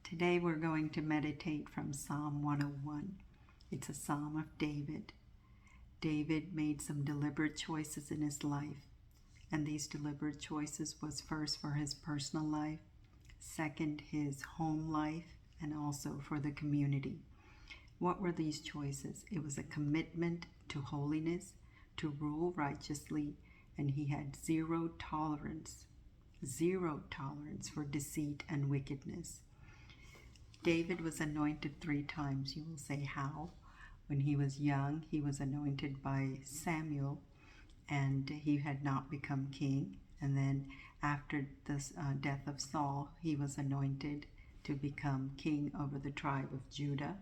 Today we're going to meditate from Psalm 101. It's a psalm of David. David made some deliberate choices in his life, and these deliberate choices was first for his personal life, second his home life, and also for the community. What were these choices? It was a commitment to holiness, to rule righteously, and he had zero tolerance for deceit and wickedness. David was anointed 3 times. You will say, how? When he was young, he was anointed by Samuel, and he had not become king. And then after the death of Saul, he was anointed to become king over the tribe of Judah.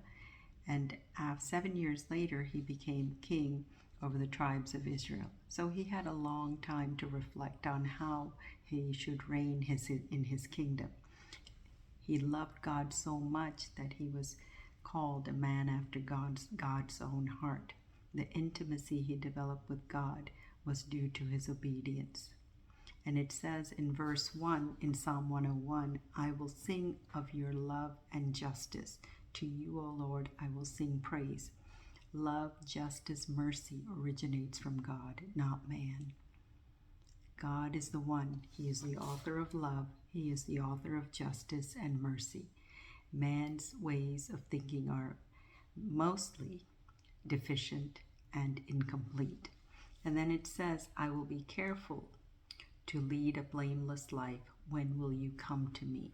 And 7 years later, he became king over the tribes of Israel. So he had a long time to reflect on how he should reign in his kingdom. He loved God so much that he was called a man after God's own heart. The intimacy he developed with God was due to his obedience. And it says in verse 1 in Psalm 101, I will sing of your love and justice. To you, O Lord, I will sing praise. Love, justice, mercy originates from God, not man. God is the one. He is the author of love. He is the author of justice and mercy. Man's ways of thinking are mostly deficient and incomplete. And then it says, I will be careful to lead a blameless life. When will you come to me?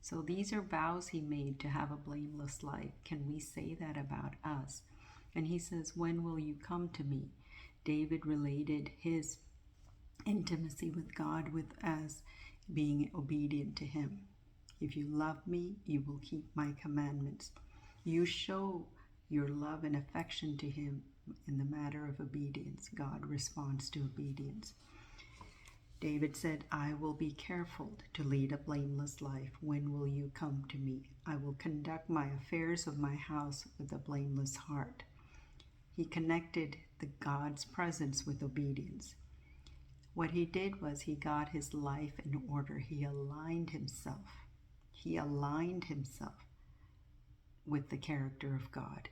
So these are vows he made to have a blameless life. Can we say that about us? And he says, when will you come to me? David related his intimacy with God as being obedient to him. If you love me, you will keep my commandments. You show your love and affection to him in the matter of obedience. God responds to obedience. David said, I will be careful to lead a blameless life. When will you come to me? I will conduct my affairs of my house with a blameless heart. He connected God's presence with obedience. What he did was he got his life in order. He aligned himself with the character of God.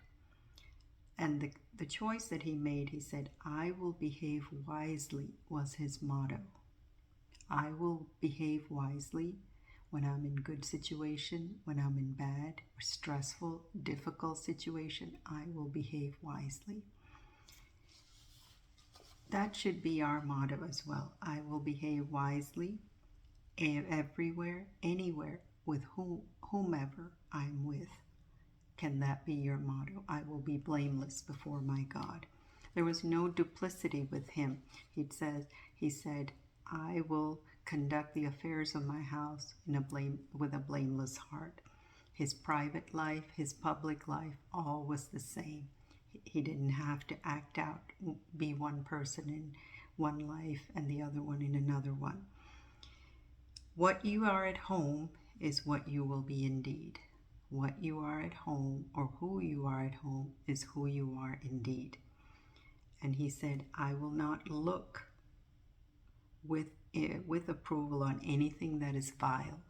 And the choice that he made, he said, I will behave wisely, was his motto. I will behave wisely when I'm in good situation, when I'm in bad or stressful, difficult situation, I will behave wisely. That should be our motto as well. I will behave wisely everywhere, anywhere, with whomever I'm with. Can that be your motto? I will be blameless before my God. There was no duplicity with him. He said, I will conduct the affairs of my house with a blameless heart. His private life, his public life, all was the same. He didn't have to act out, be one person in one life and the other one in another one. What you are at home is what you will be indeed. What you are at home, or who you are at home, is who you are indeed. And he said, I will not look with approval on anything that is vile.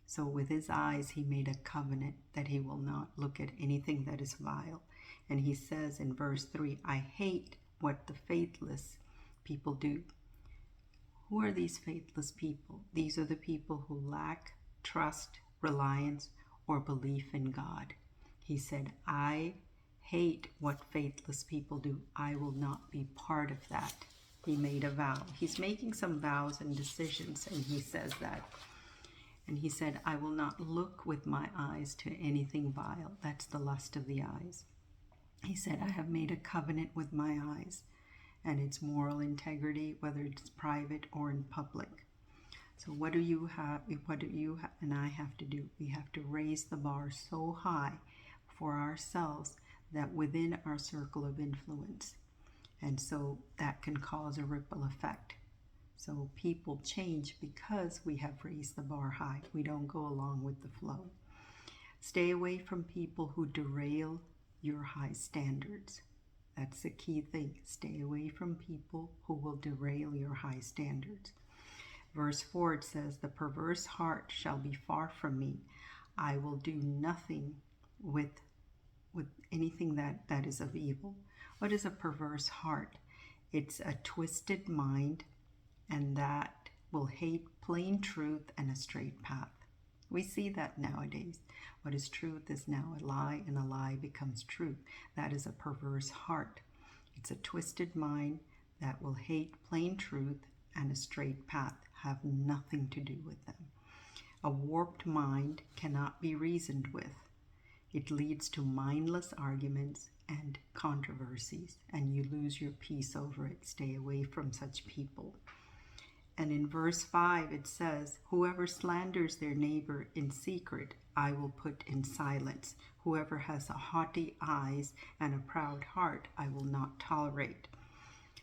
So with his eyes, he made a covenant that he will not look at anything that is vile. And he says in verse 3, I hate what the faithless people do. Who are these faithless people? These are the people who lack trust, reliance, or belief in God. He said, I hate what faithless people do. I will not be part of that. He made a vow. He's making some vows and decisions, and he says that. And he said, I will not look with my eyes to anything vile. That's the lust of the eyes. He said, I have made a covenant with my eyes and its moral integrity, whether it's private or in public. So what do you and I have to do? We have to raise the bar so high for ourselves that within our circle of influence. And so that can cause a ripple effect. So people change because we have raised the bar high. We don't go along with the flow. Stay away from people who derail your high standards. That's the key thing. Stay away from people who will derail your high standards. Verse 4, it says, the perverse heart shall be far from me. I will do nothing with anything that is of evil. What is a perverse heart? It's a twisted mind, and that will hate plain truth and a straight path. We see that nowadays. What is truth is now a lie, and a lie becomes truth. That is a perverse heart. It's a twisted mind that will hate plain truth and a straight path, have nothing to do with them. A warped mind cannot be reasoned with. It leads to mindless arguments and controversies, and you lose your peace over it. Stay away from such people. And in verse 5 it says, whoever slanders their neighbor in secret, I will put in silence. Whoever has a haughty eyes and a proud heart, I will not tolerate.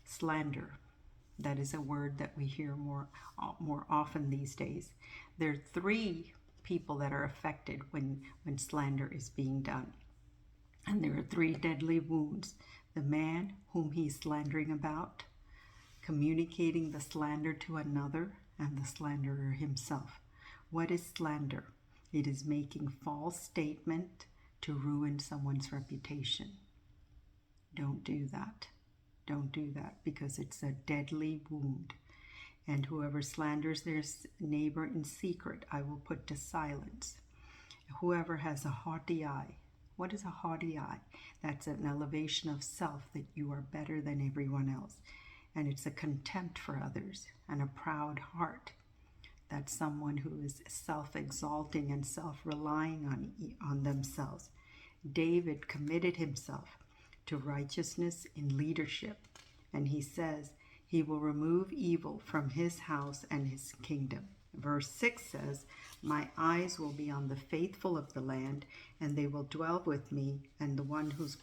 Slander. That is a word that we hear more often these days. There are three people that are affected when slander is being done. And there are three deadly wounds. The man whom he's slandering about, communicating the slander to another, and the slanderer himself. What is slander? It is making false statement to ruin someone's reputation. Don't do that. Don't do that, because it's a deadly wound. And whoever slanders their neighbor in secret, I will put to silence. Whoever has a haughty eye. What is a haughty eye? That's an elevation of self, that you are better than everyone else. And it's a contempt for others. And a proud heart. That's someone who is self-exalting and self-relying on themselves. David committed himself to righteousness in leadership. And he says he will remove evil from his house and his kingdom. Verse 6 says, my eyes will be on the faithful of the land, and they will dwell with me, and the one whose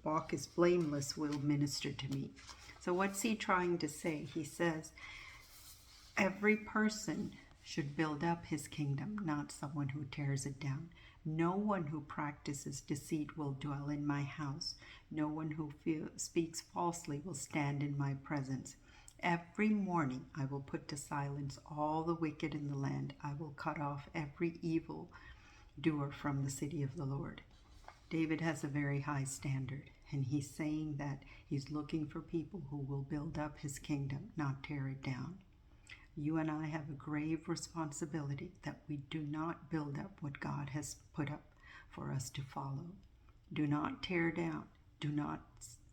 walk is blameless will minister to me. So what's he trying to say? He says, every person should build up his kingdom, not someone who tears it down. No one who practices deceit will dwell in my house. No one who speaks falsely will stand in my presence. Every morning I will put to silence all the wicked in the land. I will cut off every evil doer from the city of the Lord. David has a very high standard, and he's saying that he's looking for people who will build up his kingdom, not tear it down. You and I have a grave responsibility that we do not build up what God has put up for us to follow. Do not tear down. Do not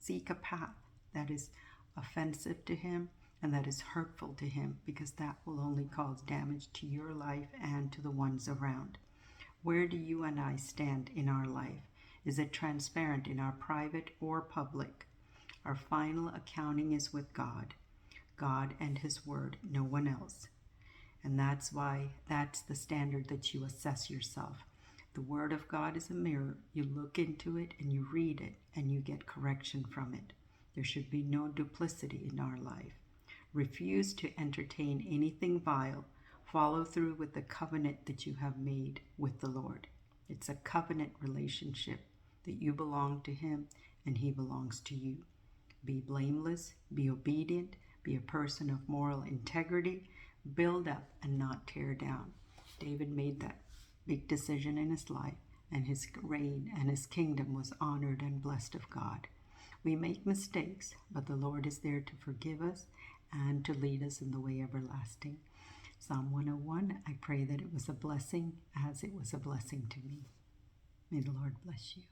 seek a path that is offensive to him and that is hurtful to him, because that will only cause damage to your life and to the ones around. Where do you and I stand in our life? Is it transparent in our private or public? Our final accounting is with God and his word, no one else. And that's why that's the standard that you assess yourself. The word of God is a mirror. You look into it and you read it and you get correction from it. There should be no duplicity in our life. Refuse to entertain anything vile. Follow through with the covenant that you have made with the Lord. It's a covenant relationship that you belong to him and he belongs to you. Be blameless, be obedient, be a person of moral integrity, build up and not tear down. David made that big decision in his life, and his reign and his kingdom was honored and blessed of God. We make mistakes, but the Lord is there to forgive us and to lead us in the way everlasting. Psalm 101, I pray that it was a blessing as it was a blessing to me. May the Lord bless you.